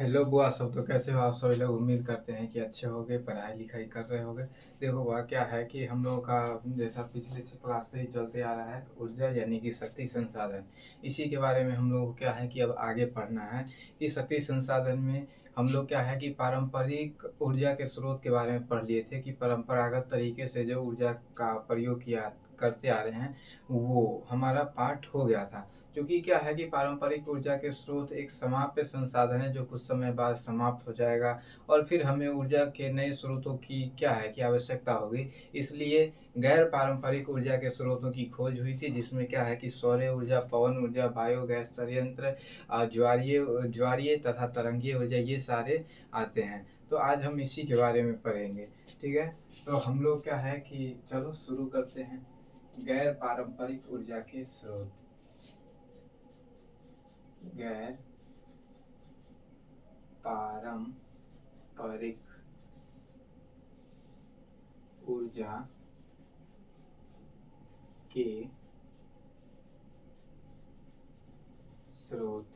Hello बुआ सब, तो कैसे हो आप सभी लोग। उम्मीद करते हैं कि अच्छे होंगे, पढ़ाई लिखाई कर रहे होंगे। देखो बुआ, क्या है कि हम लोगों का जैसा पिछले से क्लास से ही चलते आ रहा है, ऊर्जा यानी कि शक्ति संसाधन। इसी के बारे में हम लोग को क्या है कि अब आगे पढ़ना है कि शक्ति संसाधन में हम लोग क्या है कि पारंपरिक ऊर्जा के स्रोत के बारे में पढ़ लिए थे कि परंपरागत तरीके से जो ऊर्जा का प्रयोग किया करते आ रहे हैं, वो हमारा पाठ हो गया था। क्योंकि क्या है कि पारंपरिक ऊर्जा के स्रोत एक समाप्य संसाधन है जो कुछ समय बाद समाप्त हो जाएगा, और फिर हमें ऊर्जा के नए स्रोतों की क्या है कि आवश्यकता होगी। इसलिए गैर पारंपरिक ऊर्जा के स्रोतों की खोज हुई थी, जिसमें क्या है कि सौर ऊर्जा, पवन ऊर्जा, बायोगैस संयंत्र, ज्वारीय ज्वारीय तथा तरंगीय ऊर्जा, ये सारे आते हैं। तो आज हम इसी के बारे में पढ़ेंगे। ठीक है, तो हम लोग क्या है कि चलो शुरू करते हैं। गैर पारंपरिक ऊर्जा के स्रोत। गैर पारंपरिक ऊर्जा के स्रोत।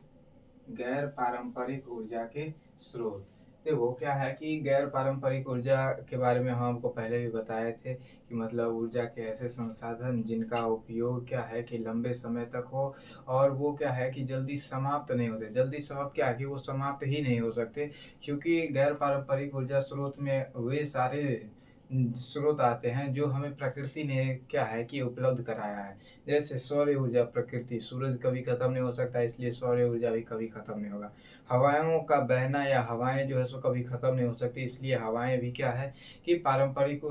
गैर पारंपरिक ऊर्जा के स्रोत। देखो क्या है कि गैर पारंपरिक ऊर्जा के बारे में हम आपको पहले भी बताए थे कि मतलब ऊर्जा के ऐसे संसाधन जिनका उपयोग क्या है कि लंबे समय तक हो, और वो क्या है कि जल्दी समाप्त नहीं होते। जल्दी समाप्त क्या है कि वो समाप्त ही नहीं हो सकते, क्योंकि गैर पारंपरिक ऊर्जा स्रोत में वे सारे स्रोत आते हैं जो हमें प्रकृति ने क्या है कि उपलब्ध कराया है। जैसे सौर ऊर्जा, प्रकृति, सूरज कभी खत्म नहीं हो सकता, इसलिए सौर ऊर्जा भी कभी खत्म नहीं होगा। हवाओं का बहना या हवाएं जो है सो कभी खत्म नहीं हो सकती, इसलिए हवाएं भी क्या है कि पारंपरिक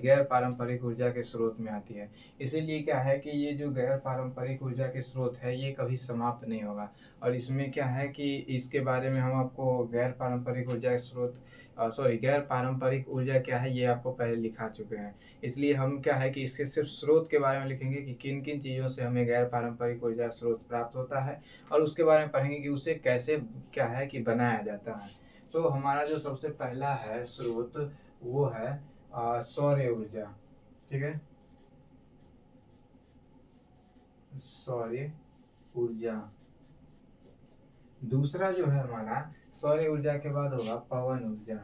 गैर पारंपरिक ऊर्जा के स्रोत में आती है। इसीलिए क्या है कि ये जो गैर पारंपरिक ऊर्जा के स्रोत है ये कभी समाप्त नहीं होगा। और इसमें क्या है कि इसके बारे में हम आपको गैर पारंपरिक ऊर्जा के स्रोत गैर पारंपरिक ऊर्जा क्या है ये आपको पहले लिखा चुके हैं। इसलिए हम क्या है कि इसके सिर्फ स्रोत के बारे में लिखेंगे कि किन किन चीज़ों से हमें गैर पारंपरिक ऊर्जा स्रोत प्राप्त होता है, और उसके बारे में पढ़ेंगे कि उसे कैसे क्या है कि बनाया जाता है। तो हमारा जो सबसे पहला है स्रोत, वो है सौर ऊर्जा। ठीक है, सौर ऊर्जा। दूसरा जो है हमारा सौर ऊर्जा के बाद होगा पवन ऊर्जा।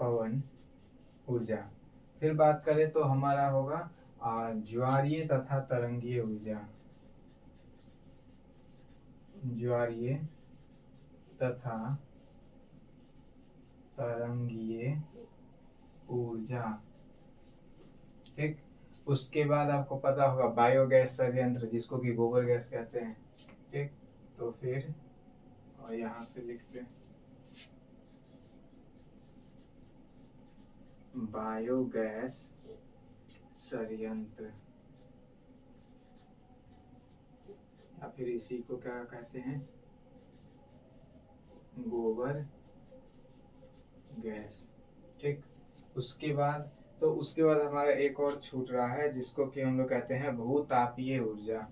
पवन ऊर्जा। फिर बात करें तो हमारा होगा ज्वारीय तथा तरंगीय ऊर्जा। ज्वारीय तथा तरंगीय ऊर्जा। ठीक, उसके बाद आपको पता होगा बायोगैस संयंत्र, जिसको कि गोबर गैस कहते हैं। ठीक, तो फिर और यहाँ से लिखते हैं बायोगैस संयंत्र, या फिर इसी को क्या कहते हैं, गोबर गैस। ठीक, उसके बाद उसके बाद हमारा एक और छूट रहा है, जिसको कि हम लोग कहते हैं भूतापीय ऊर्जा।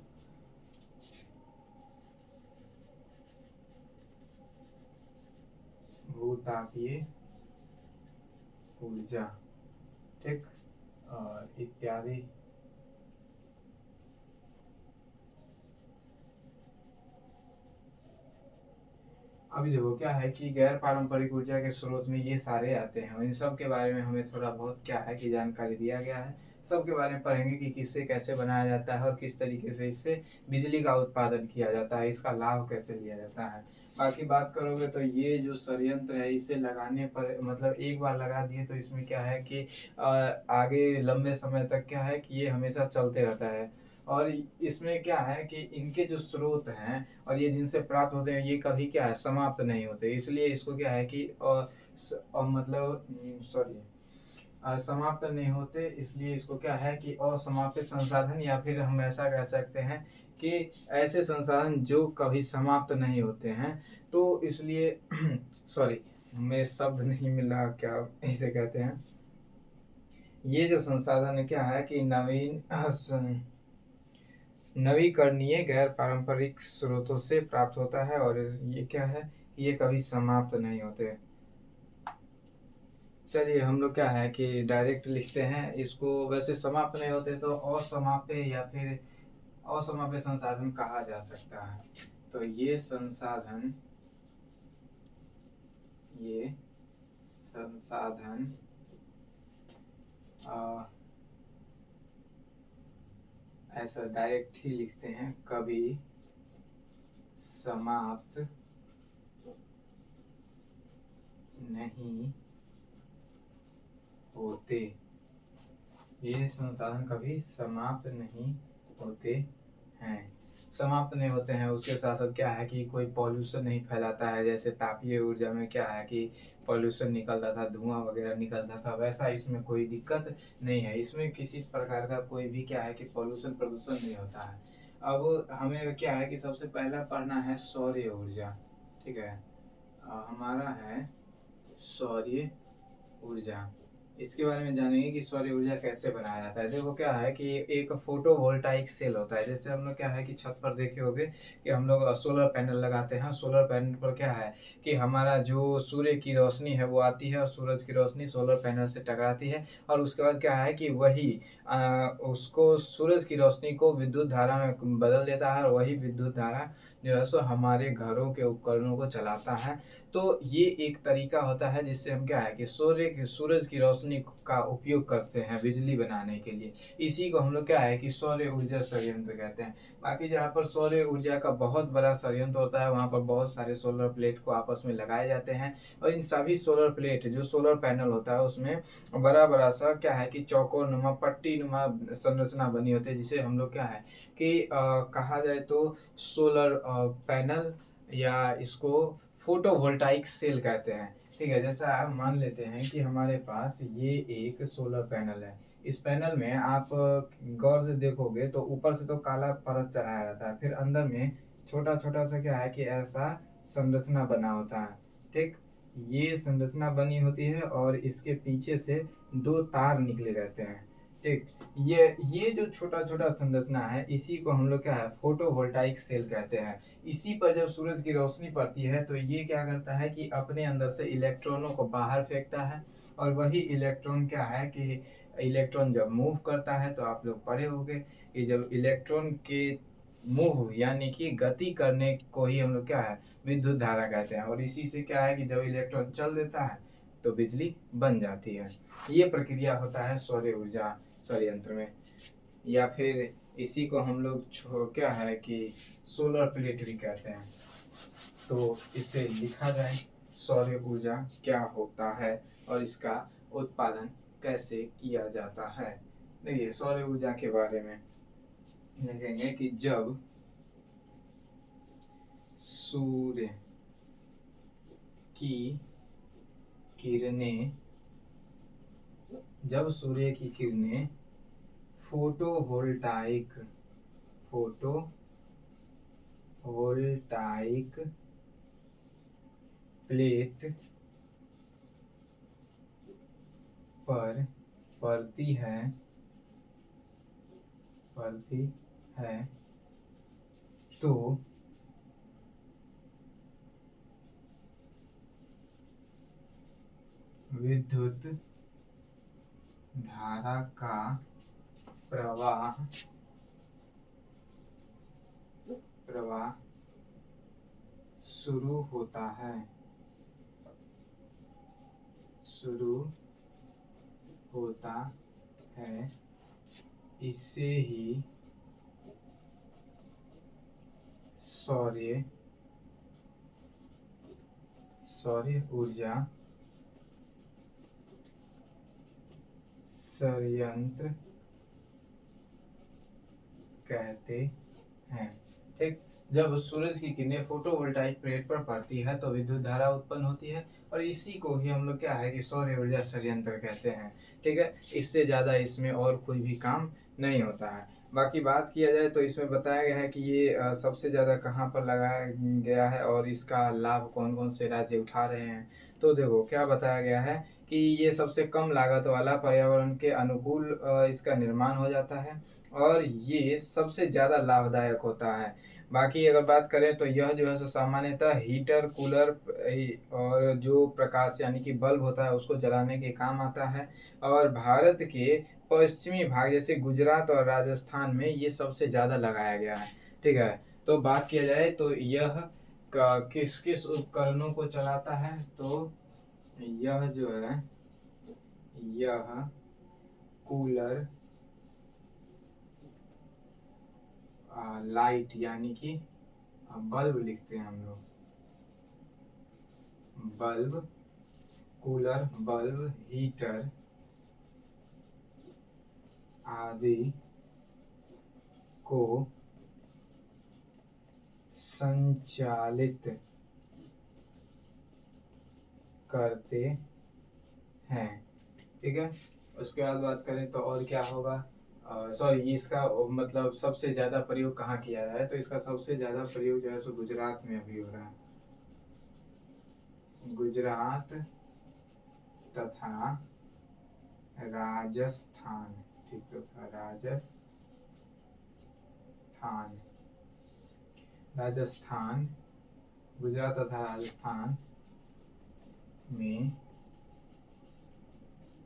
भूतापीय ऊर्जा। ठीक, और इत्यादि। अभी देखो क्या है कि गैर पारंपरिक ऊर्जा के स्रोत में ये सारे आते हैं, और इन सब के बारे में हमें थोड़ा बहुत क्या है कि जानकारी दिया गया है। सब के बारे में पढ़ेंगे कि किससे कैसे बनाया जाता है और किस तरीके से इससे बिजली का उत्पादन किया जाता है, इसका लाभ कैसे लिया जाता है। बाकी बात करोगे तो ये जो षड्यंत्र है, इसे लगाने पर मतलब एक बार लगा दिए तो इसमें क्या है कि आगे लंबे समय तक क्या है कि ये हमेशा चलते रहता है। और इसमें क्या है कि इनके जो स्रोत हैं और ये जिनसे प्राप्त होते हैं, ये कभी क्या है समाप्त नहीं होते। इसलिए इसको क्या है कि मतलब सॉरी समाप्त नहीं होते, इसलिए इसको क्या है कि असमाप्य संसाधन, या फिर हम ऐसा कह सकते हैं कि ऐसे संसाधन जो कभी समाप्त नहीं होते हैं। तो इसलिए सॉरी, मैं शब्द नहीं मिला, क्या इसे कहते हैं, ये जो संसाधन क्या है कि नवीकरणीय गैर पारंपरिक स्रोतों से प्राप्त होता है, और ये क्या है, ये कभी समाप्त नहीं होते। चलिए हम लोग क्या है कि डायरेक्ट लिखते हैं इसको। वैसे समाप्त नहीं होते तो असमाप्य या फिर असमाप्य संसाधन कहा जा सकता है। तो ये संसाधन ये संसाधन ऐसा डायरेक्ट ही लिखते हैं, कभी समाप्त नहीं होते। ये संसाधन कभी समाप्त नहीं होते हैं। समाप्त नहीं होते हैं, उसके साथ साथ क्या है कि कोई पॉल्यूशन नहीं फैलाता है। जैसे तापीय ऊर्जा में क्या है कि पॉल्यूशन निकलता था, धुआं वगैरह निकलता था, वैसा इसमें कोई दिक्कत नहीं है। इसमें किसी प्रकार का कोई भी क्या है कि पॉल्यूशन प्रदूषण नहीं होता है। अब हमें क्या है कि सबसे पहला पढ़ना है सौर ऊर्जा। ठीक है, हमारा है सौर ऊर्जा। इसके बारे में जानेंगे कि सौर ऊर्जा कैसे बनाया जाता है। देखो क्या है कि एक फोटोवोल्टाइक सेल होता है। जैसे हम लोग क्या है कि छत पर देखे होंगे कि हम लोग सोलर पैनल लगाते हैं। सोलर पैनल पर क्या है कि हमारा जो सूर्य की रोशनी है वो आती है और सूरज की रोशनी सोलर पैनल से टकराती है, और उसके बाद क्या है कि वही उसको सूरज की रोशनी को विद्युत धारा में बदल देता है, और वही विद्युत धारा जो है सो हमारे घरों के उपकरणों को चलाता है। तो ये एक तरीका होता है जिससे हम क्या है कि सूरज की रोशनी का उपयोग करते हैं बिजली बनाने के लिए। इसी को हम लोग क्या है कि सौर ऊर्जा संयंत्र कहते हैं। बाकी जहाँ पर सौर ऊर्जा का बहुत बड़ा संयंत्र होता है वहाँ पर बहुत सारे सोलर प्लेट को आपस में लगाए जाते हैं, और इन सभी सोलर प्लेट जो सोलर पैनल होता है उसमें बड़ा बड़ा सा क्या है कि चौकोर नुमा पट्टी नुमा संरचना बनी होती है, जिसे हम लोग क्या है कि कहा जाए तो सोलर पैनल या इसको फोटोवोल्टाइक सेल कहते हैं। ठीक है, जैसा आप मान लेते हैं कि हमारे पास ये एक सोलर पैनल है। इस पैनल में आप गौर से देखोगे तो ऊपर से तो काला परत चढ़ाया रहता है, फिर अंदर में छोटा छोटा सा क्या है कि ऐसा संरचना बना होता है। ठीक, ये संरचना बनी होती है और इसके पीछे से दो तार निकले रहते हैं। ठीक, ये जो छोटा छोटा संरचना है इसी को हम लोग क्या है फोटोवोल्टाइक सेल कहते हैं। इसी पर जब सूरज की रोशनी पड़ती है तो ये क्या करता है कि अपने अंदर से इलेक्ट्रॉनों को बाहर फेंकता है, और वही इलेक्ट्रॉन क्या है कि इलेक्ट्रॉन जब मूव करता है, तो आप लोग पढ़े होंगे कि जब इलेक्ट्रॉन के मूव यानी कि गति करने को ही हम लोग क्या है विद्युत धारा कहते हैं। और इसी से क्या है कि जब इलेक्ट्रॉन चल देता है तो बिजली बन जाती है। ये प्रक्रिया होता है सौर ऊर्जा संयंत्र में। या फिर इसी को हम लोग क्या है कि सोलर प्लेट भी कहते हैं। तो इसे लिखा जाए सौर ऊर्जा क्या होता है और इसका उत्पादन कैसे किया जाता है। देखिए सौर ऊर्जा के बारे में लिखेंगे कि सूर्य की किरणें जब सूर्य की किरणें फोटोवोल्टाइक प्लेट पर पड़ती है तो विद्युत धारा का प्रवाह शुरू होता है। इससे ही सौर ऊर्जा संयंत्र कहते हैं। ठीक, जब सूरज की किरणें फोटोवोल्टाइक प्लेट पर पड़ती है तो विद्युत धारा उत्पन्न होती है, और इसी को ही हम लोग क्या है कि सौर ऊर्जा संयंत्र कहते हैं। ठीक है, इससे ज़्यादा इसमें और कोई भी काम नहीं होता है। बाकी बात किया जाए तो इसमें बताया गया है कि ये सबसे ज़्यादा कहाँ पर लगाया गया है और इसका लाभ कौन कौन से राज्य उठा रहे हैं। तो देखो क्या बताया गया है कि ये सबसे कम लागत वाला पर्यावरण के अनुकूल इसका निर्माण हो जाता है, और ये सबसे ज़्यादा लाभदायक होता है। बाकी अगर बात करें तो यह जो है सो सामान्यतः हीटर कूलर और जो प्रकाश यानी कि बल्ब होता है उसको जलाने के काम आता है। और भारत के पश्चिमी भाग जैसे गुजरात और राजस्थान में ये सबसे ज़्यादा लगाया गया है। ठीक है, तो बात किया जाए तो यह किस किस उपकरणों को चलाता है, तो यह जो है, यह कूलर लाइट यानी कि बल्ब लिखते हैं हम लोग, बल्ब, कूलर, बल्ब, हीटर आदि को संचालित करते हैं। ठीक है, उसके बाद बात करें तो और क्या होगा, सॉरी, इसका मतलब सबसे ज्यादा प्रयोग कहाँ किया जाए, तो इसका सबसे ज्यादा प्रयोग जो है सो गुजरात में अभी हो रहा है, गुजरात तथा राजस्थान। ठीक, तो था राजस्थान, राजस्थान, गुजरात तथा राजस्थान में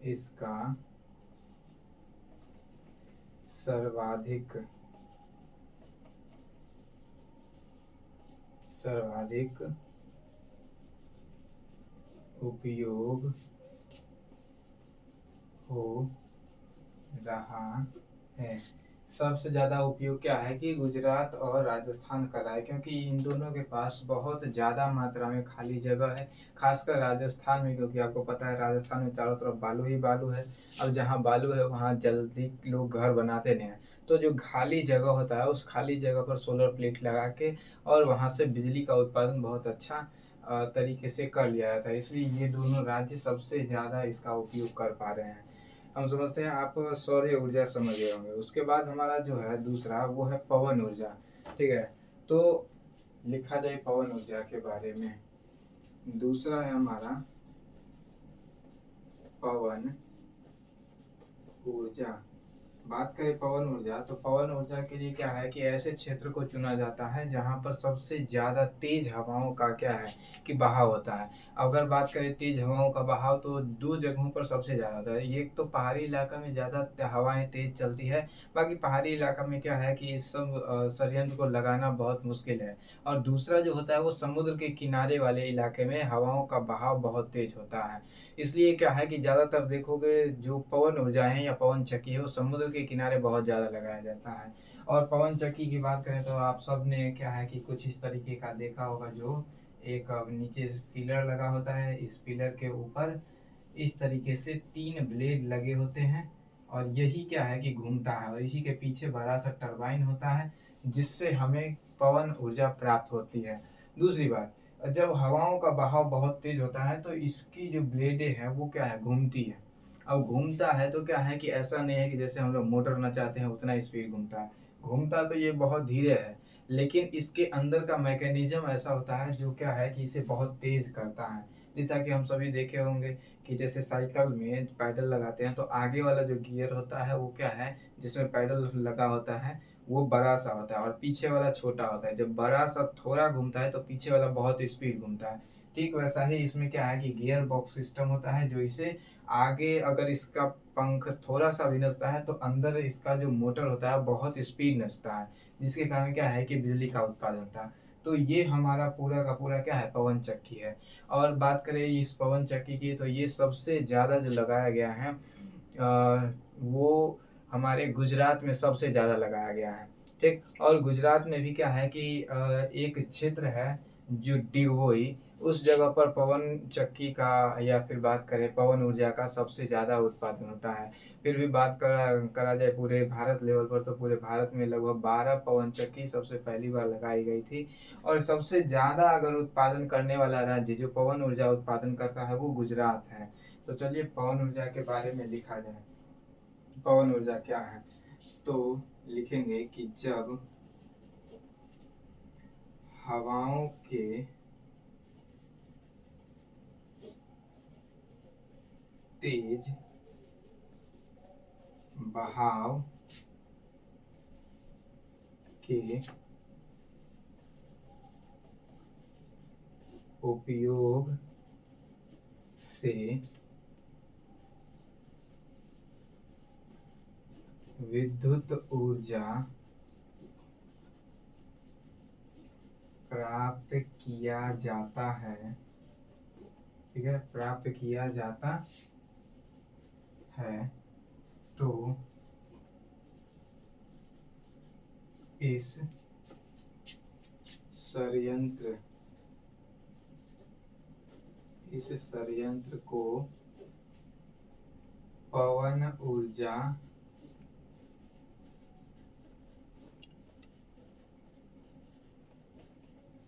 इसका सर्वाधिक उपयोग हो रहा है। सबसे ज्यादा उपयोग क्या है कि गुजरात और राजस्थान का रहा है, क्योंकि इन दोनों के पास बहुत ज्यादा मात्रा में खाली जगह है, खासकर राजस्थान में, क्योंकि आपको पता है राजस्थान में चारों तरफ बालू ही बालू है। अब जहाँ बालू है वहाँ जल्दी लोग घर बनाते नहीं हैं, तो जो खाली जगह होता है उस खाली जगह पर सोलर प्लेट लगा के और वहाँ से बिजली का उत्पादन बहुत अच्छा तरीके से कर लिया जाता है। इसलिए ये दोनों राज्य सबसे ज्यादा इसका उपयोग कर पा रहे हैं। हम समझते हैं, आप सौर ऊर्जा समझ गए होंगे। उसके बाद हमारा जो है दूसरा वो है पवन ऊर्जा। ठीक है, तो लिखा जाए पवन ऊर्जा के बारे में, दूसरा है हमारा पवन ऊर्जा। बात करें पवन ऊर्जा, तो पवन ऊर्जा के लिए क्या है कि ऐसे क्षेत्र को चुना जाता है जहां पर सबसे ज्यादा तेज हवाओं का क्या है कि बहाव होता है। अगर बात करें तेज हवाओं का बहाव, तो दो जगहों पर सबसे ज्यादा होता है। एक तो पहाड़ी इलाका में ज्यादा हवाएं तेज चलती है, बाकी पहाड़ी इलाका में क्या है कि इस सब संयंत्र को लगाना बहुत मुश्किल है। और दूसरा जो होता है वो समुद्र के किनारे वाले इलाके में हवाओं का बहाव बहुत तेज होता है। इसलिए क्या है कि ज्यादातर देखोगे जो पवन ऊर्जा है या पवन चक्की है वो समुद्र के किनारे बहुत ज्यादा लगाया जाता है। और पवन चक्की की बात करें तो आप सब ने क्या है कि कुछ इस तरीके का देखा होगा, जो एक नीचे पिलर लगा होता है, इस पिलर के ऊपर इस तरीके से तीन ब्लेड लगे होते हैं, और यही क्या है कि घूमता है, और इसी के पीछे बड़ा सा टरबाइन होता है जिससे हमें पवन ऊर्जा प्राप्त होती है। दूसरी बात, जब हवाओं का बहाव बहुत तेज होता है तो इसकी जो ब्लेडें हैं वो क्या है, घूमती है। अब घूमता है तो क्या है कि ऐसा नहीं है कि जैसे हम लोग मोटर ना चाहते हैं उतना स्पीड घूमता है, घूमता तो ये बहुत धीरे है, लेकिन इसके अंदर का मैकेनिज्म ऐसा होता है जो क्या है कि इसे बहुत तेज करता है। जैसा कि हम सभी देखे होंगे कि जैसे साइकिल में पैडल लगाते हैं तो आगे वाला जो गियर होता है वो क्या है, जिसमें पैडल लगा होता है वो बड़ा सा होता है और पीछे वाला छोटा होता है। जब बड़ा सा थोड़ा घूमता है तो पीछे वाला बहुत स्पीड घूमता है। ठीक वैसा ही इसमें क्या है कि गियर बॉक्स सिस्टम होता है जो इसे आगे, अगर इसका पंख थोड़ा सा भी नचता है तो अंदर इसका जो मोटर होता है बहुत स्पीड नचता है, जिसके कारण क्या है कि बिजली का उत्पादन होता है। तो ये हमारा पूरा का पूरा क्या है, पवन चक्की है। और बात करें इस पवन चक्की की, तो ये सबसे ज्यादा जो लगाया गया है वो हमारे गुजरात में सबसे ज्यादा लगाया गया है। ठीक, और गुजरात में भी क्या है कि एक क्षेत्र है जो डिगबोई, उस जगह पर पवन चक्की का या फिर बात करें पवन ऊर्जा का सबसे ज्यादा उत्पादन होता है। फिर भी बात करा करा जाए पूरे भारत लेवल पर, तो पूरे भारत में लगभग 12 पवन चक्की सबसे पहली बार लगाई गई थी। और सबसे ज्यादा अगर उत्पादन करने वाला राज्य जो पवन ऊर्जा उत्पादन करता है वो गुजरात है। तो चलिए पवन ऊर्जा के बारे में लिखा जाए, पवन ऊर्जा क्या है, तो लिखेंगे कि जब हवाओं के तेज बहाव के उपयोग से विद्युत ऊर्जा प्राप्त किया जाता है, ठीक है, प्राप्त किया जाता है, तो इस षड्यंत्र को पवन ऊर्जा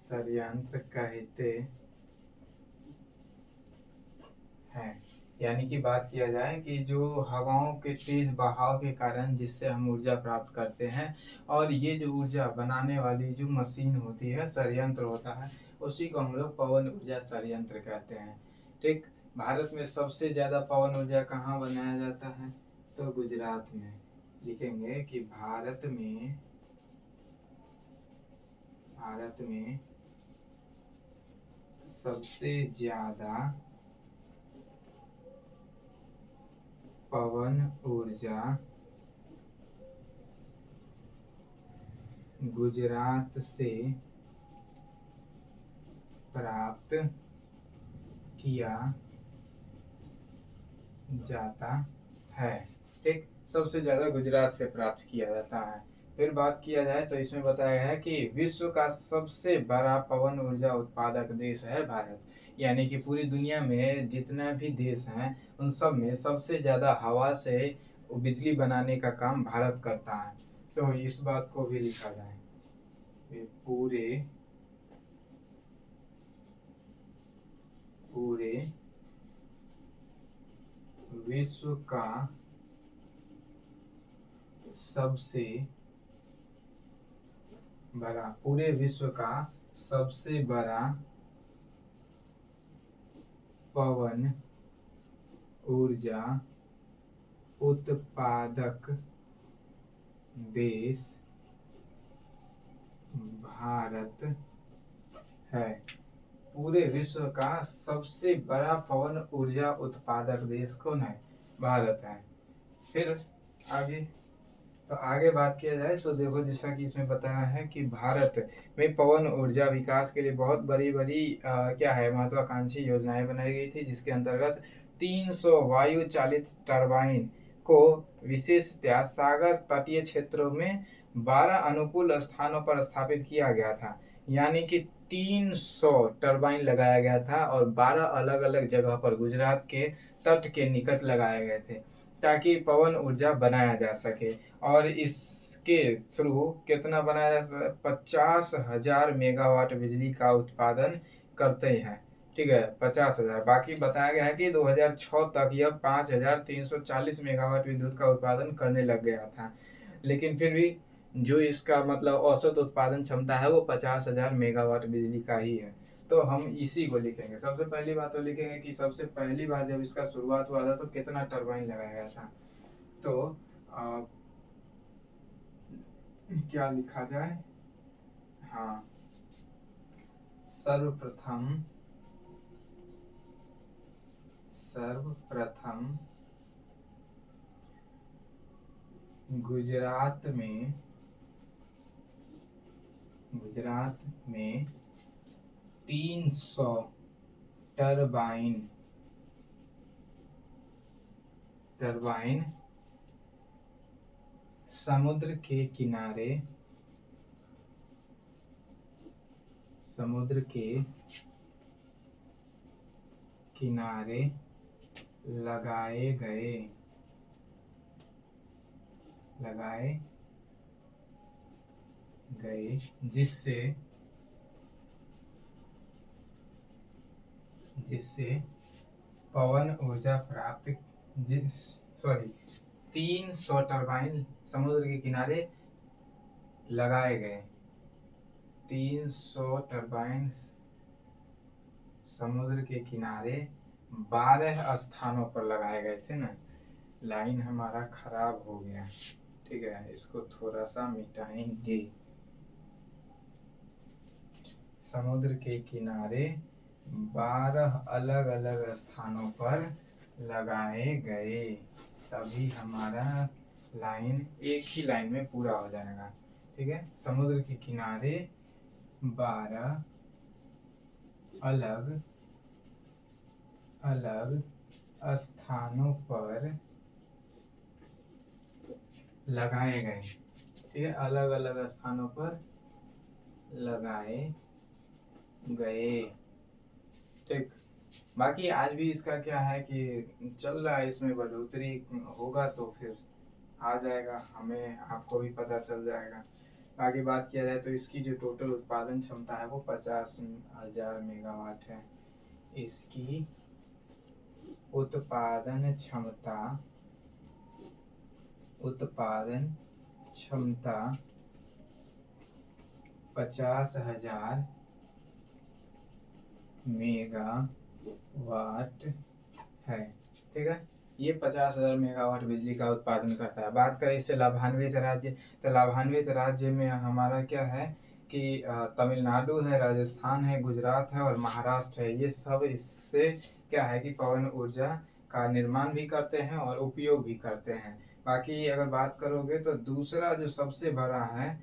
षड्यंत्र कहते हैं। यानी कि बात किया जाए कि जो हवाओं के तेज बहाव के कारण जिससे हम ऊर्जा प्राप्त करते हैं, और ये जो ऊर्जा बनाने वाली जो मशीन होती है, षड्यंत्र होता है, उसी को हम लोग पवन ऊर्जा षड्यंत्र कहते हैं। ठीक, भारत में सबसे ज्यादा पवन ऊर्जा कहाँ बनाया जाता है? तो गुजरात में। लिखेंगे कि भारत में सबसे ज्यादा पवन ऊर्जा गुजरात से प्राप्त किया जाता है। ठीक, सबसे ज्यादा गुजरात से प्राप्त किया जाता है। फिर बात किया जाए तो इसमें बताया गया है कि विश्व का सबसे बड़ा पवन ऊर्जा उत्पादक देश है भारत। यानी कि पूरी दुनिया में जितना भी देश हैं, उन सब में सबसे ज्यादा हवा से बिजली बनाने का काम भारत करता है। तो इस बात को भी लिखा जाए, पूरे विश्व का सबसे बड़ा पवन ऊर्जा उत्पादक देश भारत है। पूरे विश्व का सबसे बड़ा पवन ऊर्जा उत्पादक देश कौन है? भारत है। फिर आगे बात किया जाए तो देखो, जैसा कि इसमें बताया है कि भारत में पवन ऊर्जा विकास के लिए बहुत बड़ी बड़ी क्या है, महत्वाकांक्षी योजनाएं बनाई गई थी, जिसके अंतर्गत 300 वायु चालित टरबाइन को विशेषतया सागर तटीय क्षेत्रों में 12 अनुकूल स्थानों पर स्थापित किया गया था। यानी कि 300 टरबाइन लगाया गया था और 12 अलग अलग जगह पर गुजरात के तट के निकट लगाए गए थे, ताकि पवन ऊर्जा बनाया जा सके। और इसके थ्रू कितना बनाया जा सकता है? 50,000 मेगावाट बिजली का उत्पादन करते हैं। ठीक है, 50,000। बाकी बताया गया है कि 2006 तक यह 5,340 मेगावाट विद्युत का उत्पादन करने लग गया था, लेकिन फिर भी जो इसका मतलब औसत उत्पादन क्षमता है वो 50,000 मेगावाट बिजली का ही है। तो हम इसी को लिखेंगे। सबसे पहली बात तो लिखेंगे कि सबसे पहली बार जब इसका शुरुआत हुआ था तो कितना टरबाइन लगाया गया था। तो क्या लिखा जाए? हाँ, सर्वप्रथम गुजरात में 300 टरबाइन समुद्र के किनारे लगाए गए, जिससे पवन ऊर्जा प्राप्त 300 टरबाइन समुद्र के किनारे लगाए गए। 300 टरबाइन समुद्र के किनारे 12 स्थानों पर लगाए गए थे ना। लाइन हमारा खराब हो गया, ठीक है, इसको थोड़ा सा मिटाएंगे। समुद्र के किनारे 12 अलग अलग स्थानों पर लगाए गए, तभी हमारा लाइन एक ही लाइन में पूरा हो जाएगा। ठीक है, समुद्र के किनारे 12 अलग अलग स्थानों पर लगाए गए। ठीक है, अलग अलग स्थानों पर लगाए गए। ठीक। बाकी आज भी इसका क्या है कि चल रहा है, इसमें बढ़ोतरी होगा तो फिर आ जाएगा, हमें आपको भी पता चल जाएगा। बाकी बात किया जाए तो इसकी जो टोटल उत्पादन क्षमता है वो 50,000 मेगावाट है। इसकी उत्पादन क्षमता 50,000 मेगावाट है। ठीक है, ये 50,000 मेगावाट बिजली का उत्पादन करता है। बात करें इससे लाभान्वित राज्य, तो लाभान्वित राज्य में हमारा क्या है कि तमिलनाडु है, राजस्थान है, गुजरात है और महाराष्ट्र है। ये सब इससे क्या है कि पवन ऊर्जा का निर्माण भी करते हैं और उपयोग भी करते हैं। बाकी अगर बात करोगे तो दूसरा जो सबसे बड़ा है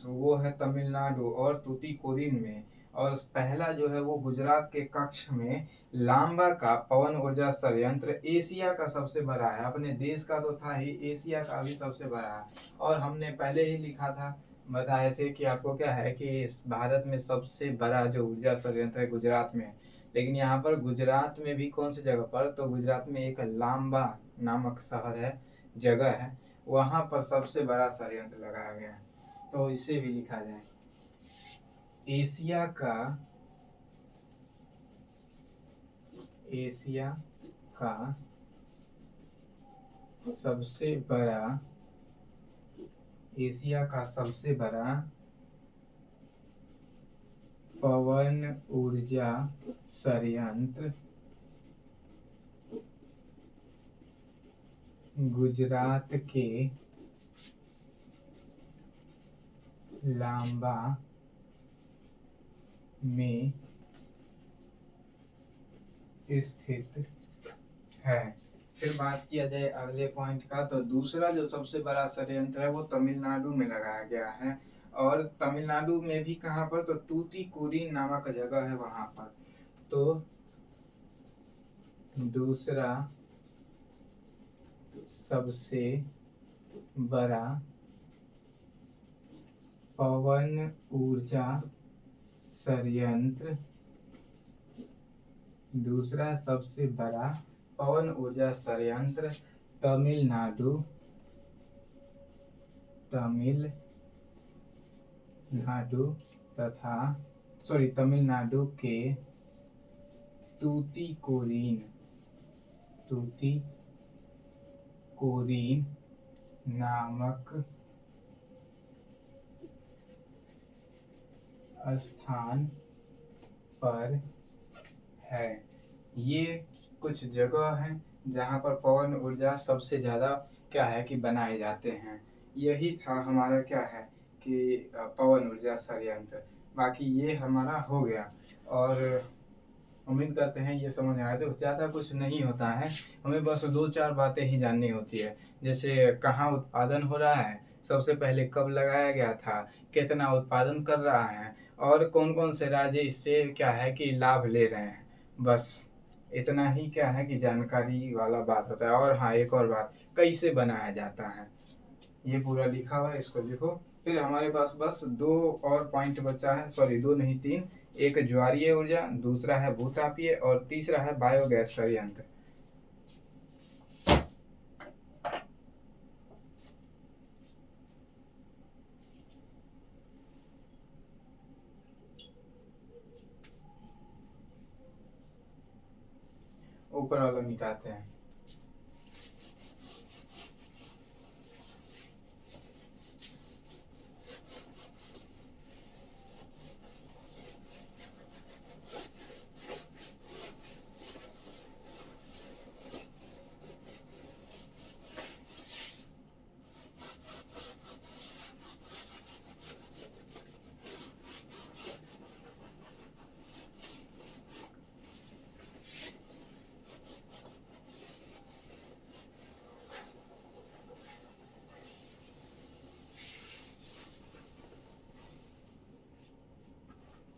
वो है तमिलनाडु और तूतीकोरिन में, और पहला जो है वो गुजरात के कच्छ में लांबा का पवन ऊर्जा संयंत्र एशिया का सबसे बड़ा है। अपने देश का तो था ही, एशिया का भी सबसे बड़ा है। और हमने पहले ही लिखा था, बताए थे कि आपको क्या है कि इस भारत में सबसे बड़ा जो ऊर्जा संयंत्र है गुजरात में है। लेकिन यहाँ पर गुजरात में भी कौन सी जगह पर, तो गुजरात में एक लांबा नामक शहर है, जगह है, वहां पर सबसे बड़ा संयंत्र लगाया गया है। तो इसे भी लिखा जाए, एशिया का सबसे बड़ा पवन ऊर्जा संयंत्र गुजरात के लांबा में स्थित है। फिर बात किया जाए अगले पॉइंट का, तो दूसरा जो सबसे बड़ा संयंत्र है वो तमिलनाडु में लगाया गया है। और तमिलनाडु में भी कहाँ पर, तो तूतीकोरिन नामक जगह है वहां पर। तो दूसरा सबसे बड़ा पवन ऊर्जा संयंत्र तमिलनाडु तमिलनाडु के तूतीकोरिन नामक स्थान पर है। ये कुछ जगह हैं जहाँ पर पवन ऊर्जा सबसे ज़्यादा क्या है कि बनाए जाते हैं। यही था हमारा क्या है कि पवन ऊर्जा संयंत्र। बाकी ये हमारा हो गया, और उम्मीद करते हैं ये समझ आया। तो ज़्यादा कुछ नहीं होता है, हमें बस 2-4 बातें ही जाननी होती है। जैसे कहाँ उत्पादन हो रहा है, सबसे पहले कब लगाया गया था, कितना उत्पादन कर रहा है, और कौन कौन से राज्य इससे क्या है कि लाभ ले रहे हैं। बस इतना ही क्या है कि जानकारी वाला बात होता है। और हाँ, एक और बात, कैसे बनाया जाता है, ये पूरा लिखा हुआ है, इसको लिखो। फिर हमारे पास बस 2 और पॉइंट बचा है, सॉरी 2 नहीं 3। एक ज्वारीय ऊर्जा, दूसरा है भूतापीय, और तीसरा है बायोगैस संयंत्र। ऊपर वाला मिटाते हैं।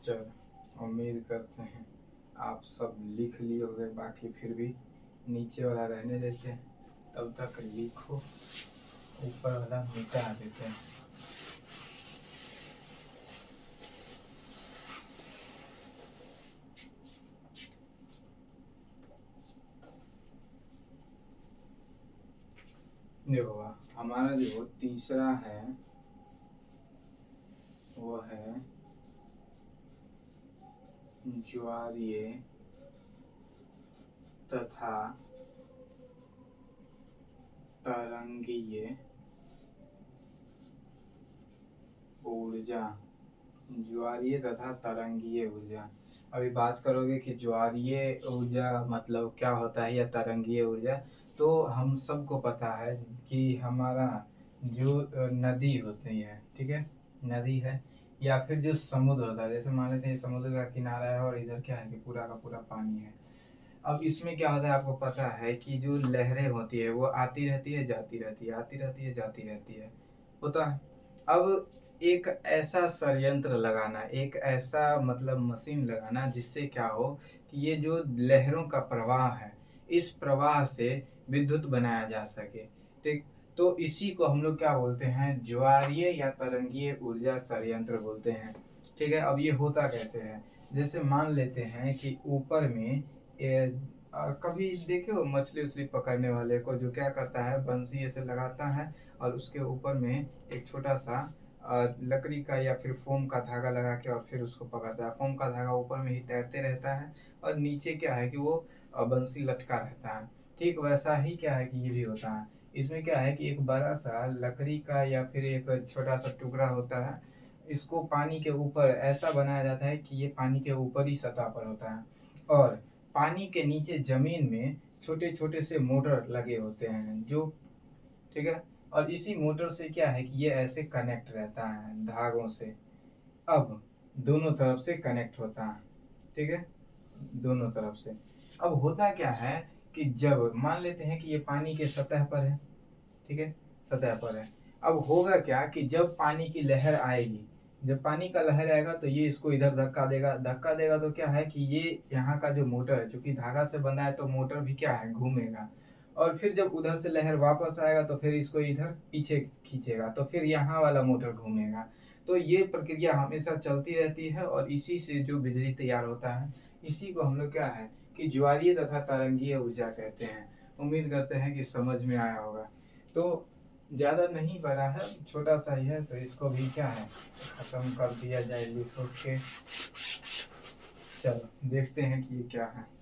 चलो, उम्मीद करते हैं आप सब लिख लिए होंगे, बाकी फिर भी नीचे वाला रहने देते हैं, तब तक लिखो, ऊपर वाला मिटा देते हैं। देखो हमारा जो तीसरा है वो है ज्वारीय तथा तरंगीय ऊर्जा। ज्वारीय तथा तरंगीय ऊर्जा। अभी बात करोगे कि ज्वारीय ऊर्जा मतलब क्या होता है या तरंगीय ऊर्जा, तो हम सबको पता है कि हमारा जो नदी होती है, ठीक है, नदी है या फिर जो समुद्र होता है, जैसे मान लेते हैं समुद्र का किनारा है और इधर क्या है कि पूरा का पूरा पानी है। अब इसमें क्या होता है आपको पता है कि जो लहरें होती है वो आती रहती है जाती रहती है, आती रहती है जाती रहती है, होता है। अब एक ऐसा षड्यंत्र लगाना, एक ऐसा मतलब मशीन लगाना जिससे क्या हो कि ये जो लहरों का प्रवाह है इस प्रवाह से विद्युत बनाया जा सके, ठीक। तो इसी को हम लोग क्या बोलते हैं, ज्वारीय या तरंगीय ऊर्जा षड्यंत्र बोलते हैं, ठीक है। अब ये होता कैसे है, जैसे मान लेते हैं कि ऊपर में कभी देखे हो मछली उछली पकड़ने वाले को जो क्या करता है, बंसी ऐसे लगाता है और उसके ऊपर में एक छोटा सा लकड़ी का या फिर फोम का धागा लगा के और फिर उसको पकड़ता है। फोम का धागा ऊपर में ही तैरते रहता है और नीचे क्या है कि वो बंसी लटका रहता है। ठीक वैसा ही क्या है कि ये भी होता है। इसमें क्या है कि एक बड़ा सा लकड़ी का या फिर एक छोटा सा टुकड़ा होता है, इसको पानी के ऊपर ऐसा बनाया जाता है कि ये पानी के ऊपर ही सतह पर होता है और पानी के नीचे जमीन में छोटे छोटे से मोटर लगे होते हैं जो, ठीक है। और इसी मोटर से क्या है कि ये ऐसे कनेक्ट रहता है धागों से। अब दोनों तरफ से कनेक्ट होता है, ठीक है, दोनों तरफ से। अब होता क्या है कि जब मान लेते हैं कि ये पानी के सतह पर है, ठीक है, सतह पर है। अब होगा क्या कि जब पानी की लहर आएगी, जब पानी का लहर आएगा तो ये इसको इधर धक्का देगा, धक्का देगा तो क्या है कि ये यहाँ का जो मोटर है, चूंकि धागा से बंधा है तो मोटर भी क्या है घूमेगा और फिर जब उधर से लहर वापस आएगा तो फिर इसको इधर पीछे खींचेगा तो फिर यहाँ वाला मोटर घूमेगा। तो ये प्रक्रिया हमेशा चलती रहती है और इसी से जो बिजली तैयार होता है इसी को हम लोग क्या है कि ज्वारीय तथा तरंगीय ऊर्जा कहते हैं। उम्मीद करते हैं कि समझ में आया होगा। तो ज्यादा नहीं बड़ा है, छोटा सा ही है, तो इसको भी क्या है खत्म कर दिया जाए लिख के। चलो देखते हैं कि ये क्या है।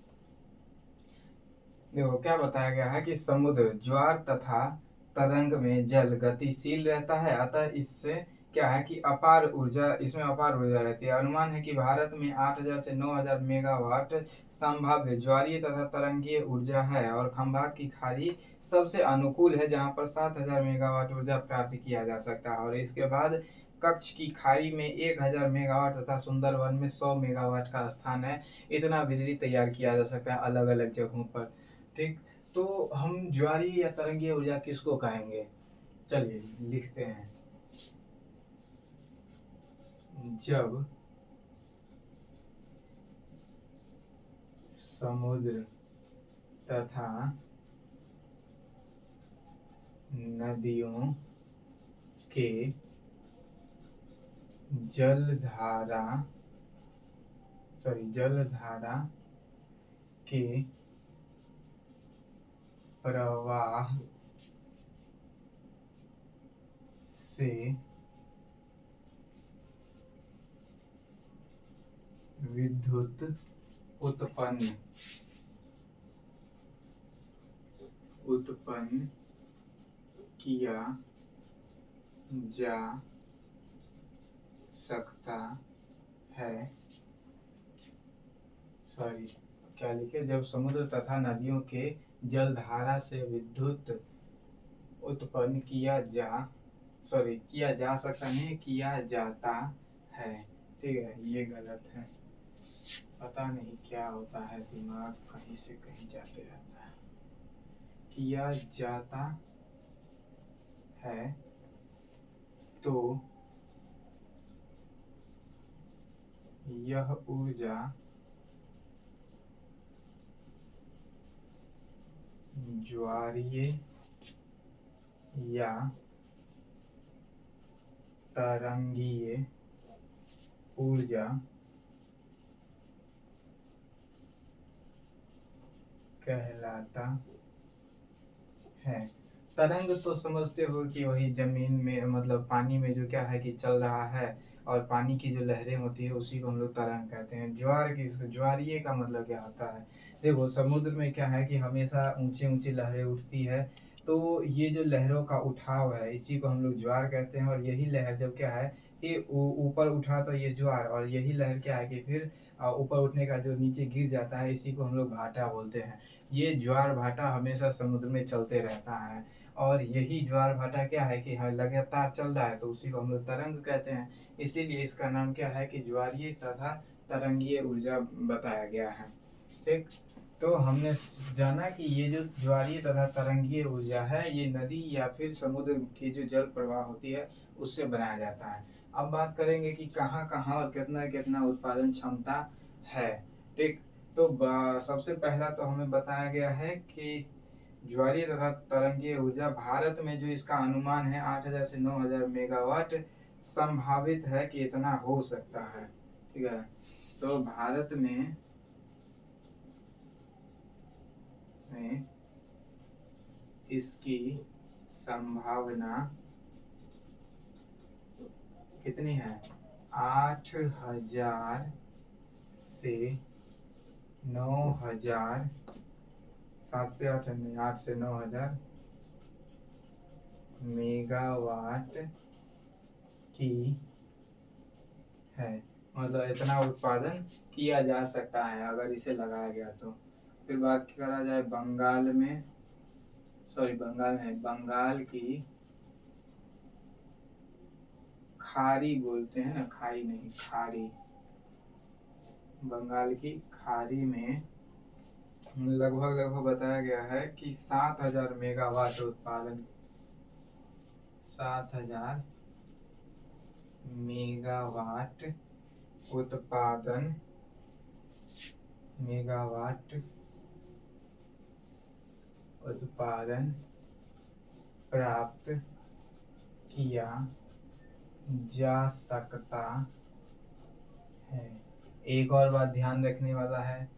देखो क्या बताया गया है कि समुद्र ज्वार तथा तरंग में जल गतिशील रहता है, अतः इससे क्या है कि अपार ऊर्जा, इसमें अपार ऊर्जा रहती है। अनुमान है कि भारत में 8,000 से 9,000 मेगावाट संभाव्य ज्वारीय तथा तरंगीय ऊर्जा है और खंभात की खाड़ी सबसे अनुकूल है जहां पर 7,000 मेगावाट ऊर्जा प्राप्त किया जा सकता है और इसके बाद कच्छ की खाड़ी में 1,000 मेगावाट तथा सुंदरवन में 100 मेगावाट का स्थान है। इतना बिजली तैयार किया जा सकता है अलग अलग जगहों पर, ठीक। तो हम ज्वारीय या तरंगीय ऊर्जा किसको कहेंगे, चलिए लिखते हैं। जब समुद्र तथा नदियों के जलधारा जलधारा के प्रवाह से विद्युत उत्पन्न किया जा सकता है। सॉरी क्या लिखे, जब समुद्र तथा नदियों के जलधारा से विद्युत उत्पन्न किया जा सकता नहीं, किया जाता है, ठीक है। ये गलत है, पता नहीं क्या होता है, दिमाग कहीं से कहीं जाते रहता है। किया जाता है तो यह ऊर्जा ज्वारीय या तरंगीय ऊर्जा कहलाता है। तरंग तो समझते हो कि वही जमीन में मतलब पानी में जो क्या है कि चल रहा है, और पानी की जो लहरें होती है उसी को हम लोग तरंग कहते हैं। ज्वार की ज्वारीय का मतलब क्या होता है? देखो समुद्र में क्या है कि हमेशा ऊंची ऊंची लहरें उठती है, तो ये जो लहरों का उठाव है इसी को हम लोग ज्वार कहते हैं। और यही लहर जब क्या है कि ऊपर उठा तो ये ज्वार, और यही लहर क्या है कि फिर ऊपर उठने का जो नीचे गिर जाता है इसी को हम लोग भाटा बोलते हैं। ये ज्वार भाटा हमेशा समुद्र में चलते रहता है, और यही ज्वार भाटा क्या है कि हाँ लगातार चल रहा है, तो उसी को हम लोग तरंग कहते हैं। इसीलिए इसका नाम क्या है कि ज्वारीय तथा तरंगीय ऊर्जा बताया गया है। ठीक, तो हमने जाना कि ये जो ज्वारीय तथा तरंगीय ऊर्जा है ये नदी या फिर समुद्र की जो जल प्रवाह होती है उससे बनाया जाता है। अब बात करेंगे कि कहाँ कहाँ और कितना कितना उत्पादन क्षमता है। ठीक, तो सबसे पहला तो हमें बताया गया है कि ज्वारीय तथा तरंगीय ऊर्जा भारत में जो इसका अनुमान है 8,000 से 9,000 मेगावाट संभावित है कि इतना हो सकता है। ठीक है, तो भारत में इसकी संभावना कितनी है? 8,000 से 9,000, 7 से 8 नहीं, 8 से 9,000 मेगावाट की है। मतलब इतना उत्पादन किया जा सकता है अगर इसे लगाया गया तो। फिर बात करा जाए बंगाल में, सॉरी बंगाल नहीं, बंगाल की खाड़ी बोलते हैं ना, खाड़ी नहीं खाड़ी, बंगाल की खाड़ी में लगभग लगभग बताया गया है कि 7,000 मेगावाट उत्पादन, 7,000 मेगावाट उत्पादन, मेगावाट उत्पादन प्राप्त किया जा सकता है। एक और बात ध्यान रखने वाला है,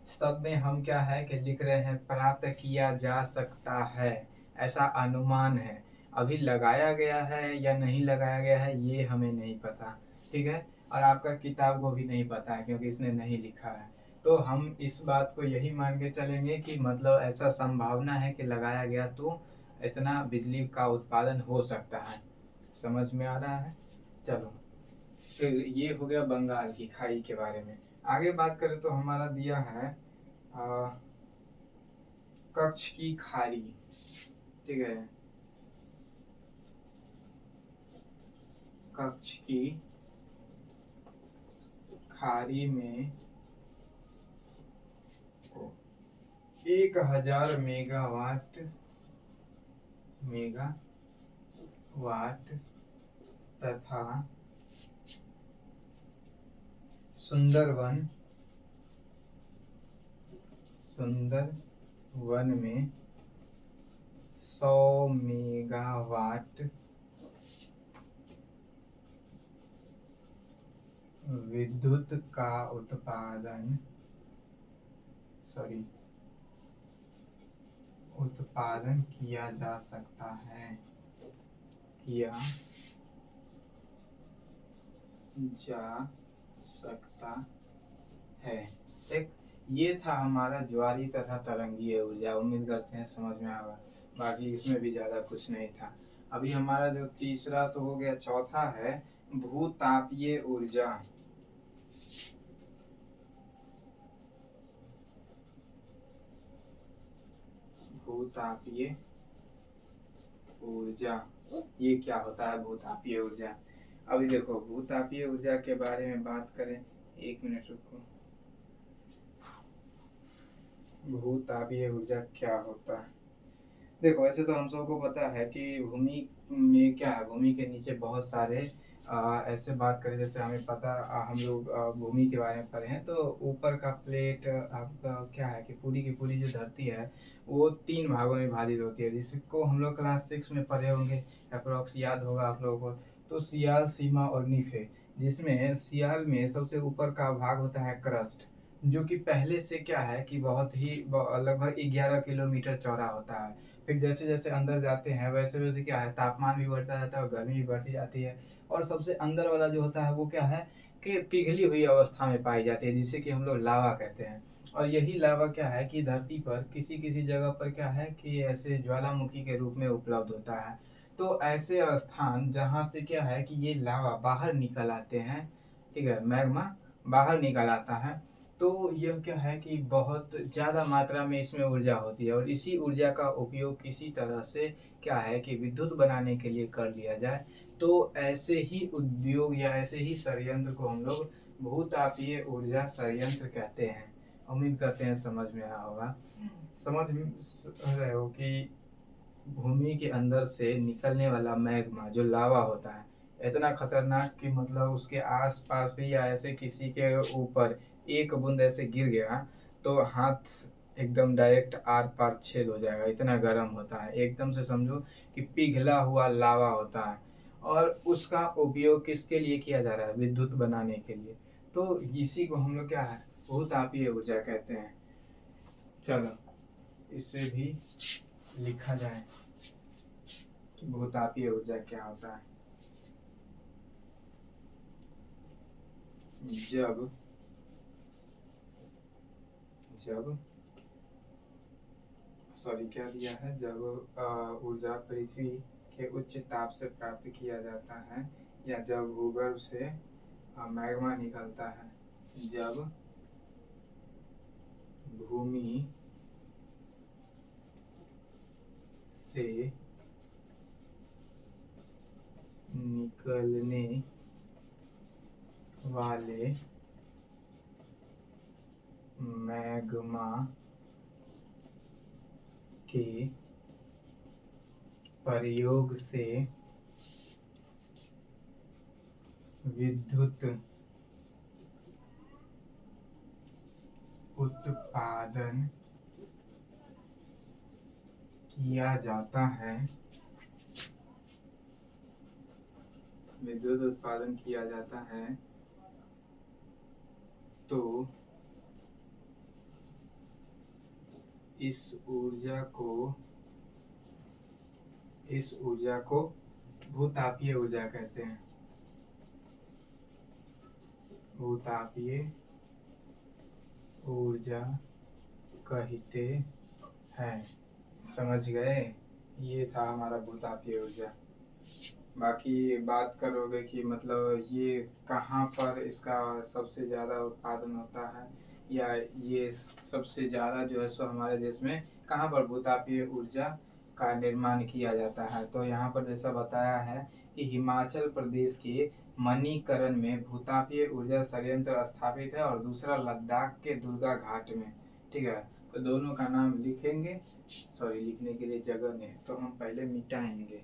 सब में हम क्या है कि लिख रहे हैं प्राप्त किया जा सकता है, ऐसा अनुमान है। अभी लगाया गया है या नहीं लगाया गया है ये हमें नहीं पता। ठीक है, और आपका किताब को भी नहीं पता है क्योंकि इसने नहीं लिखा है। तो हम इस बात को यही मान के चलेंगे कि मतलब ऐसा संभावना है कि लगाया गया तो इतना बिजली का उत्पादन हो सकता है। समझ में आ रहा है? चलो, फिर ये हो गया बंगाल की खाड़ी के बारे में। आगे बात करें तो हमारा दिया है कच्छ की खाड़ी। ठीक है, कच्छ की खाड़ी में 1,000 मेगावाट तथा सुंदरवन में 100 मेगावाट विद्युत का उत्पादन किया जा सकता है। एक ये था हमारा ज्वारीय तथा तरंगीय ऊर्जा। उम्मीद करते हैं समझ में आया, बाकी इसमें भी ज्यादा कुछ नहीं था। अभी हमारा जो तीसरा तो हो गया, चौथा है भूतापीय ऊर्जा। भूतापीय ऊर्जा, ये क्या होता है भूतापीय ऊर्जा? अभी देखो भूतापीय ऊर्जा के बारे में बात करें, 1 मिनट रुको। भूतापीय ऊर्जा क्या होता है? देखो ऐसे तो हम सबको पता है कि भूमि में क्या है, भूमि के नीचे बहुत सारे ऐसे बात करें जैसे हमें पता हम लोग भूमि के बारे में पढ़े हैं, तो ऊपर का प्लेट आपका क्या है कि पूरी की पूरी जो धरती है वो 3 भागों में विभाजित होती है, जिसको हम लोग क्लास 6 में पढ़े होंगे, अप्रोक्स याद होगा आप लोगों को। तो सियाल, सीमा और नीफे, जिसमें सियाल में सबसे ऊपर का भाग होता है क्रस्ट, जो कि पहले से क्या है कि बहुत ही लगभग 11 किलोमीटर चौड़ा होता है। फिर जैसे जैसे अंदर जाते हैं वैसे वैसे क्या है, तापमान भी बढ़ता जाता है और गर्मी भी बढ़ती जाती है। और सबसे अंदर वाला जो होता है वो क्या है कि पिघली हुई अवस्था में पाई जाती है, जिसे कि हम लोग लावा कहते हैं। और यही लावा क्या है कि धरती पर किसी किसी जगह पर क्या है कि ऐसे ज्वालामुखी के रूप में उपलब्ध होता है। तो ऐसे स्थान जहाँ से क्या है कि ये लावा बाहर निकल आते हैं, ठीक है, मैग्मा बाहर निकल आता है, तो यह क्या है कि बहुत ज़्यादा मात्रा में इसमें ऊर्जा होती है, और इसी ऊर्जा का उपयोग किसी तरह से क्या है कि विद्युत बनाने के लिए कर लिया जाए। तो ऐसे ही उद्योग या ऐसे ही षड्यंत्र को हम लोग भूतापीय ऊर्जा षड्यंत्र कहते हैं। उम्मीद करते हैं समझ में आया होगा। समझ रहे हो कि भूमि के अंदर से निकलने वाला मैग्मा जो लावा होता है, इतना खतरनाक कि मतलब उसके आस पास भी या ऐसे किसी के ऊपर एक बूंद ऐसे गिर गया तो हाथ एकदम डायरेक्ट आर पार छेद हो जाएगा, इतना गर्म होता है। एकदम से समझो कि पिघला हुआ लावा होता है, और उसका उपयोग किसके लिए किया जा रहा है, विद्युत बनाने के लिए। तो इसी को हम लोग क्या है, भूतापीय ऊर्जा कहते हैं। चलो इसे भी लिखा जाए कि भूतापीय ऊर्जा क्या होता है। जब जब सॉरी क्या दिया है, जब ऊर्जा पृथ्वी के उच्च ताप से प्राप्त किया जाता है, या जब भूगर्भ से मैग्मा निकलता है, जब भूमि से निकलने वाले मैग्मा के प्रयोग से विद्युत उत्पादन किया जाता है, विद्युत उत्पादन किया जाता है, तो इस ऊर्जा को भूतापीय ऊर्जा कहते हैं। भूतापीय ऊर्जा कहते हैं। समझ गए, ये था हमारा भूतापीय ऊर्जा। बाकी बात करोगे कि मतलब ये कहाँ पर इसका सबसे ज़्यादा उत्पादन होता है, या ये सबसे ज़्यादा जो है सो हमारे देश में कहाँ पर भूतापीय ऊर्जा का निर्माण किया जाता है, तो यहाँ पर जैसा बताया है कि हिमाचल प्रदेश के मणिकरण में भूतापीय ऊर्जा संयंत्र स्थापित है, और दूसरा लद्दाख के दुर्गा घाट में। ठीक है, तो दोनों का नाम लिखेंगे, सॉरी लिखने के लिए जगह नहीं तो हम पहले मिटाएंगे।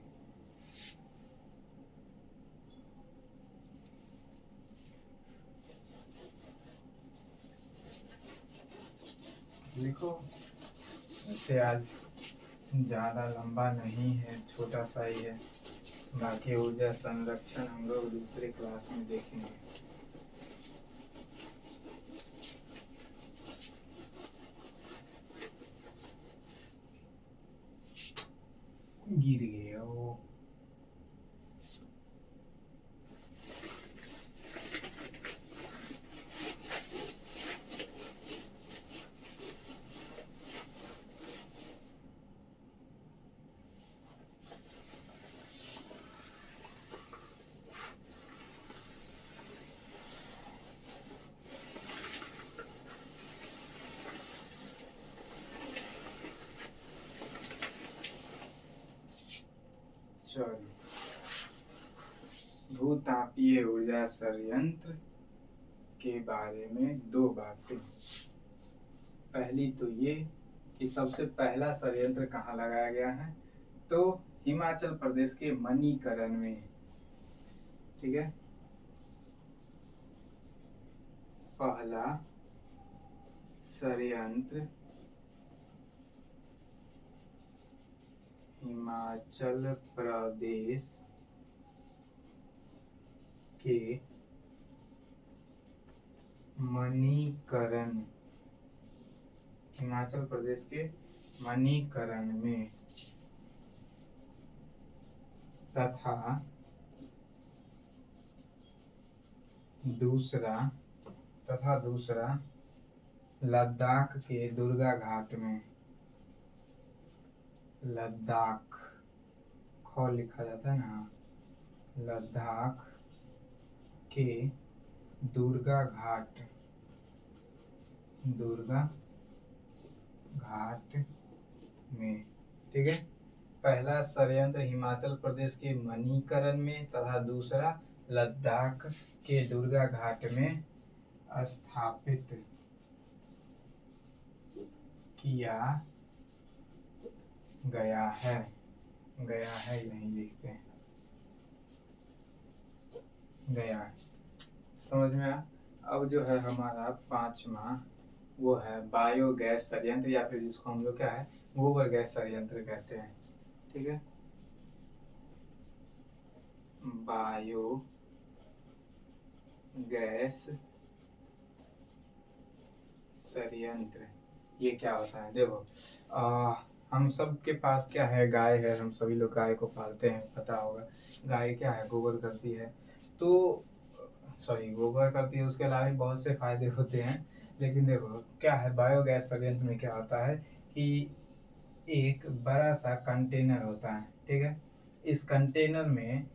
लिखो, वैसे आज ज़्यादा लंबा नहीं है, छोटा सा ही है। बाकी ऊर्जा संरक्षण हम लोग दूसरे क्लास में देखेंगे। गिर गया वो। चलो, भूतापीय ऊर्जा संयंत्र के बारे में दो बातें। पहली तो ये कि सबसे पहला संयंत्र कहाँ लगाया गया है, तो हिमाचल प्रदेश के मणिकरण में। ठीक है। पहला षड्यंत्र हिमाचल प्रदेश के मणिकरण, हिमाचल प्रदेश के मणिकरण में तथा दूसरा लद्दाख के दुर्गा घाट में, लद्दाख ख लिखा जाता है ना, लद्दाख के दुर्गा घाट में, ठीक है। पहला षड्यंत्र हिमाचल प्रदेश के मणिकरण में तथा दूसरा लद्दाख के दुर्गा घाट में स्थापित किया गया है, यही लिखते हैं, गया है। समझ में आया। अब जो है हमारा पांचवा वो है बायोगैस षड्यंत्र, या फिर जिसको हम लोग क्या है गोबर गैस षड्यंत्र कहते हैं, ठीक है। बायो गैस षड्यंत्र ये क्या होता है, देखो हम सब के पास क्या है, गाय है, हम सभी लोग गाय को पालते हैं, पता होगा। गाय क्या है, गोबर करती है, तो गोबर करती है, उसके अलावा भी बहुत से फायदे होते हैं। लेकिन देखो क्या है, बायोगैस षड्यंत्र में क्या होता है कि एक बड़ा सा कंटेनर होता है, ठीक है। इस कंटेनर में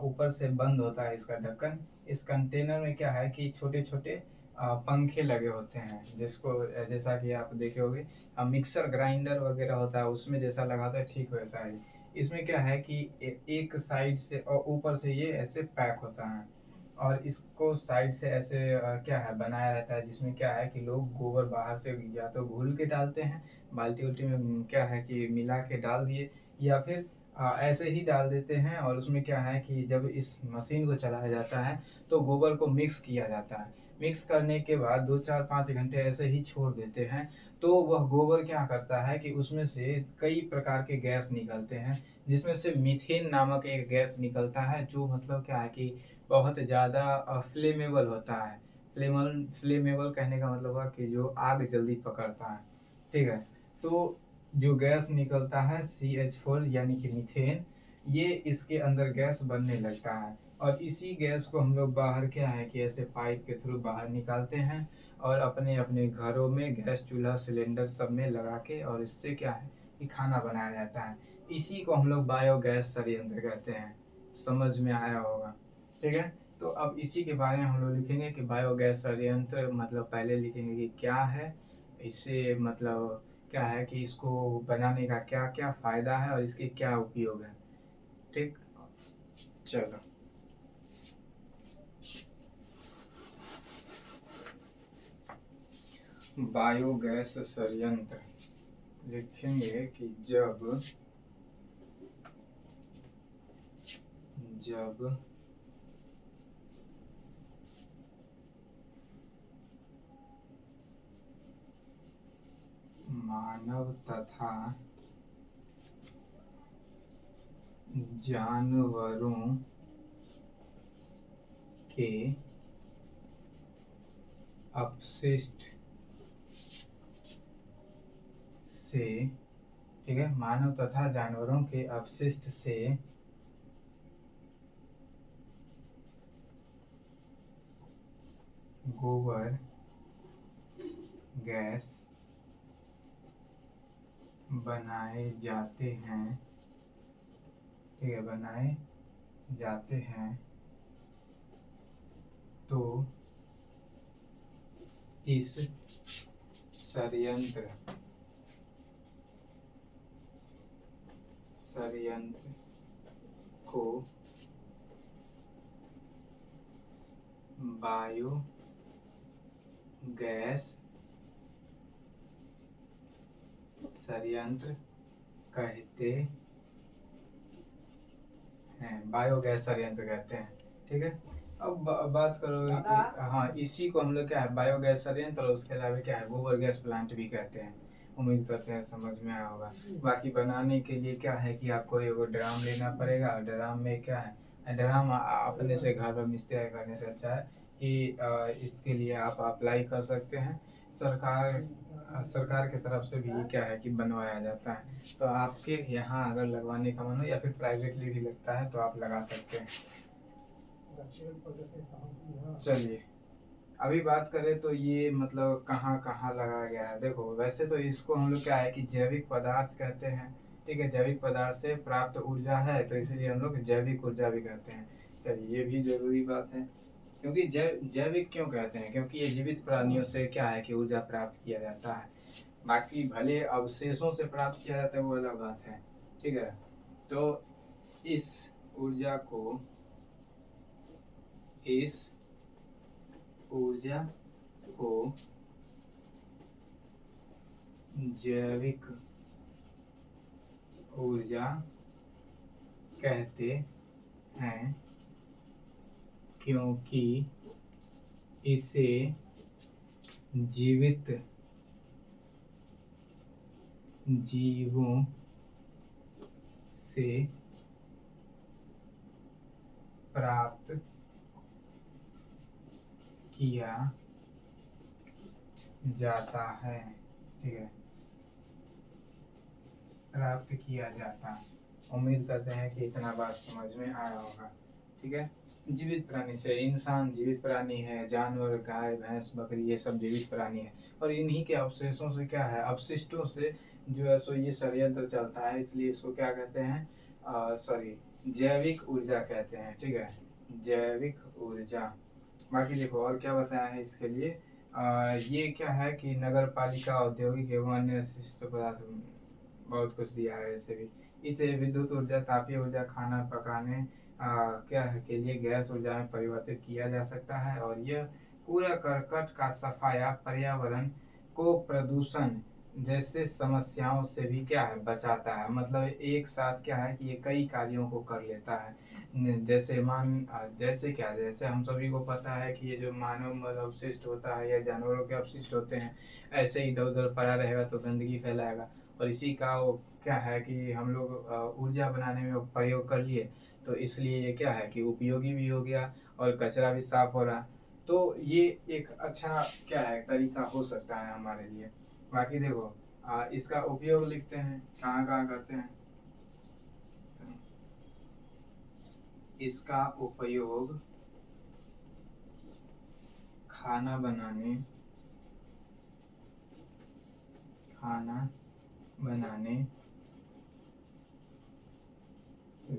ऊपर से बंद होता है इसका ढक्कन। इस कंटेनर में क्या है कि छोटे छोटे पंखे लगे होते हैं, जिसको जैसा कि आप देखे होंगे मिक्सर ग्राइंडर वगैरह होता है उसमें जैसा लगाता है, ठीक वैसा ही इसमें क्या है कि एक साइड से और ऊपर से ये ऐसे पैक होता है, और इसको साइड से ऐसे क्या है बनाया रहता है, जिसमें क्या है कि लोग गोबर बाहर से या तो घुल के डालते हैं, बाल्टी उल्टी में क्या है कि मिला के डाल दिए, या फिर ऐसे ही डाल देते हैं। और उसमें क्या है कि जब इस मशीन को चलाया जाता है तो गोबर को मिक्स किया जाता है, मिक्स करने के बाद 2 4 5 घंटे ऐसे ही छोड़ देते हैं, तो वह गोबर क्या करता है कि उसमें से कई प्रकार के गैस निकलते हैं, जिसमें से मीथेन नामक एक गैस निकलता है, जो मतलब क्या है कि बहुत ज़्यादा फ्लेमेबल होता है। फ्लेमेबल कहने का मतलब हुआ कि जो आग जल्दी पकड़ता है, ठीक है। तो जो गैस निकलता है CH4 यानी कि मीथेन, ये इसके अंदर गैस बनने लगता है, और इसी गैस को हम लोग बाहर क्या है कि ऐसे पाइप के थ्रू बाहर निकालते हैं, और अपने अपने घरों में गैस चूल्हा सिलेंडर सब में लगा के, और इससे क्या है कि खाना बनाया जाता है। इसी को हम लोग बायोगैस संयंत्र कहते हैं। समझ में आया होगा, ठीक है। तो अब इसी के बारे में हम लोग लिखेंगे कि बायोगैस संयंत्र मतलब पहले लिखेंगे कि क्या है, इससे मतलब क्या है कि इसको बनाने का क्या क्या फायदा है और इसके क्या उपयोग है, ठीक। चलो बायोगैस संयंत्र लिखेंगे कि जब मानव तथा जानवरों के अपशिष्ट से, ठीक है, मानव तथा जानवरों के अपशिष्ट से गोबर गैस बनाए जाते हैं, ठीक है, बनाए जाते हैं, तो इस संयंत्र को बायोगैस संयंत्र कहते हैं, बायोगैस संयंत्र कहते हैं, ठीक है। अब बात करोगे कि हाँ, इसी को हम लोग क्या है बायोगैस संयंत्र और उसके अलावा क्या है गोबर गैस प्लांट भी कहते हैं। उम्मीद करते हैं समझ में आया होगा। बाकी बनाने के लिए क्या है कि आपको एगो ड्राम लेना पड़ेगा। ड्राम में क्या है, ड्राम अपने से घर पर मिस्त्री करने से अच्छा है कि इसके लिए आप अप्लाई कर सकते हैं। सरकार सरकार की तरफ से भी क्या है कि बनवाया जाता है। तो आपके यहाँ अगर लगवाने का मन हो या फिर प्राइवेटली भी लगता है तो आप लगा सकते हैं। चलिए, अभी बात करें तो ये मतलब कहाँ कहाँ लगाया गया है। देखो वैसे तो इसको हम लोग क्या है कि जैविक पदार्थ कहते हैं। ठीक है, जैविक पदार्थ से प्राप्त ऊर्जा है तो इसलिए हम लोग जैविक ऊर्जा भी कहते हैं। चलिए, ये भी जरूरी बात है। क्योंकि जैविक क्यों कहते हैं, क्योंकि ये जीवित प्राणियों से क्या है कि ऊर्जा प्राप्त किया जाता है। बाकी भले अवशेषों से प्राप्त किया जाता है वो अलग बात है। ठीक है, तो इस ऊर्जा को इस ऊर्जा को जैविक ऊर्जा कहते हैं क्योंकि इसे जीवित जीवों से प्राप्त किया जाता है। ठीक है, प्राप्त किया जाता है। उम्मीद करते हैं कि इतना बात समझ में आया होगा। ठीक है, जीवित प्राणी से इंसान जीवित प्राणी है, जानवर गाय भैंस बकरी ये सब जीवित प्राणी है। और इन्हीं के अवशेषों से क्या है, अपशिष्टों से जो है सो ये षड्यंत्र चलता है। इसलिए इसको क्या कहते हैं, सॉरी, जैविक ऊर्जा कहते हैं। ठीक है, जैविक ऊर्जा। बाकी देखो और क्या बताया है इसके लिए। ये क्या है कि नगर पालिका औद्योगिक एवं अन्य शिष्ट पदार्थ बहुत कुछ दिया है। ऐसे भी इसे विद्युत ऊर्जा तापीय ऊर्जा खाना पकाने क्या है के लिए गैस ऊर्जा में परिवर्तित किया जा सकता है। और यह कूड़ा करकट का सफाया पर्यावरण को प्रदूषण जैसे समस्याओं से भी क्या है बचाता है। मतलब एक साथ क्या है कि ये कई कार्यों को कर लेता है। जैसे क्या, जैसे हम सभी को पता है कि ये जो मानव मल अवशिष्ट होता है या जानवरों के अवशिष्ट होते हैं ऐसे इधर उधर पड़ा रहेगा तो गंदगी फैलाएगा। और इसी का वो क्या है कि हम लोग ऊर्जा बनाने में प्रयोग कर लिए तो इसलिए ये क्या है कि उपयोगी भी हो गया और कचरा भी साफ हो रहा। तो ये एक अच्छा क्या है तरीका हो सकता है हमारे लिए। बाकी देखो इसका उपयोग लिखते हैं कहाँ कहाँ करते हैं। इसका उपयोग खाना बनाने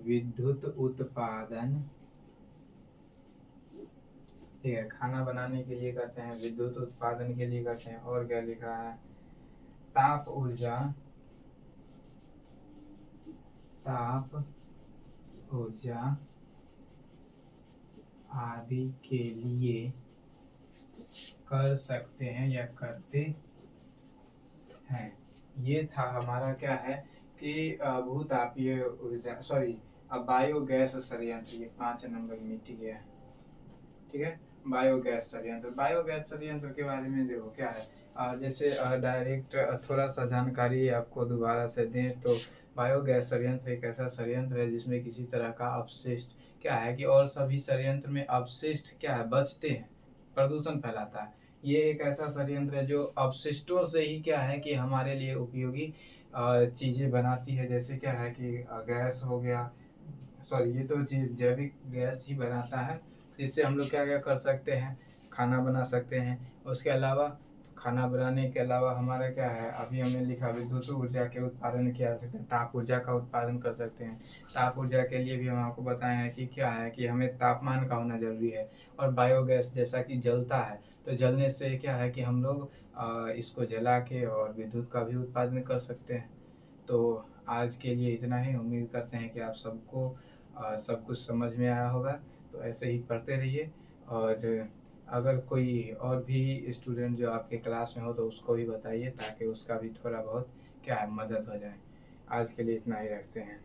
विद्युत उत्पादन। ठीक है, खाना बनाने के लिए करते हैं, विद्युत उत्पादन के लिए करते हैं। और क्या लिखा है, ताप ऊर्जा आदि के लिए कर सकते हैं या करते हैं। ये था हमारा क्या है कि भूतापीय ऊर्जा, सॉरी, बायोगैस संयंत्र। ये 5 नंबर मिट्टी गया। ठीक है, बायोगैस संयंत्र के बारे में देखो क्या है। जैसे डायरेक्ट थोड़ा सा जानकारी आपको दोबारा से दें तो बायोगैस संयंत्र एक ऐसा संयंत्र है जिसमें किसी तरह का अपशिष्ट क्या है कि और सभी संयंत्र में अपशिष्ट क्या है बचते हैं, प्रदूषण फैलाता है। ये एक ऐसा संयंत्र है जो अपशिष्टों से ही क्या है कि हमारे लिए उपयोगी चीजें बनाती है। जैसे क्या है कि गैस हो गया, सॉरी ये तो जैविक गैस ही बनाता है। इससे हम लोग क्या क्या कर सकते हैं, खाना बना सकते हैं। उसके अलावा खाना बनाने के अलावा हमारा क्या है, अभी हमने लिखा विद्युत ऊर्जा के उत्पादन किया जा सकते हैं, ताप ऊर्जा का उत्पादन कर सकते हैं। ताप ऊर्जा के लिए भी हम आपको बताए हैं कि क्या है कि हमें तापमान का होना जरूरी है। और बायोगैस जैसा कि जलता है तो जलने से क्या है कि हम लोग इसको जला के और विद्युत का भी उत्पादन कर सकते हैं। तो आज के लिए इतना ही। उम्मीद करते हैं कि आप सबको सब कुछ समझ में आया होगा। तो ऐसे ही पढ़ते रहिए। और अगर कोई और भी स्टूडेंट जो आपके क्लास में हो तो उसको भी बताइए ताकि उसका भी थोड़ा बहुत क्या है मदद हो जाए। आज के लिए इतना ही रखते हैं।